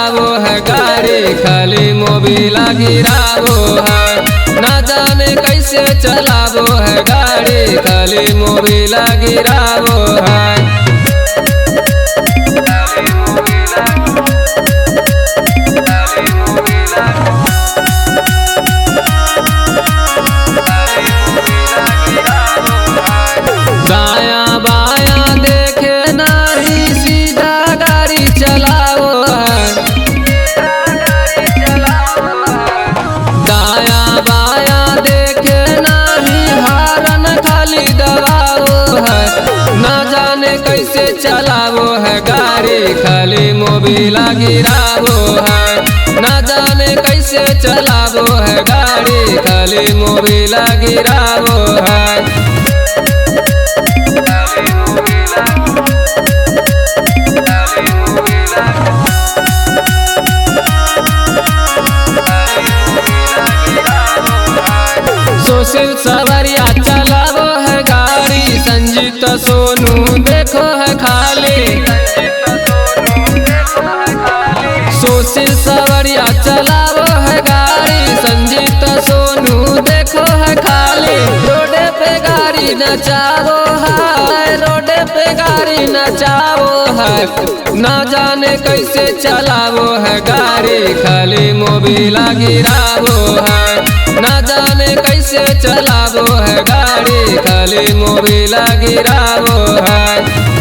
चलावो है गाड़ी, खाली मोबिला गिरावो है। ना जाने कैसे चलावो है गाड़ी, खाली मोबिला गिरावो है। दायां बायां देखे नहीं, सीधा गाड़ी चलावो है। दायां बायां देखे नहीं, हारन खाली दबावो है। ना जाने कैसे चलावो है गाड़ी, खाली मोबिला गिरावो है। ना जाने कैसे चलावो है गाड़ी, खाली मोबिला गिरावो है। सुशील सवरिया चलावो है गाड़ी, संजीत सोनू देखो है खाली। सुशील सवरिया चलावो है गाड़ी, संजीत सोनू देखो है खाली। रोडे पे गाड़ी नचावो है, रोडे पे गाड़ी नचावो है। ना जाने कैसे चलावो है गाड़ी, खाली मोबिला गिरावो है। ना जाने कैसे चलावो है गाड़ी, खाली मोबिला गिरावो है।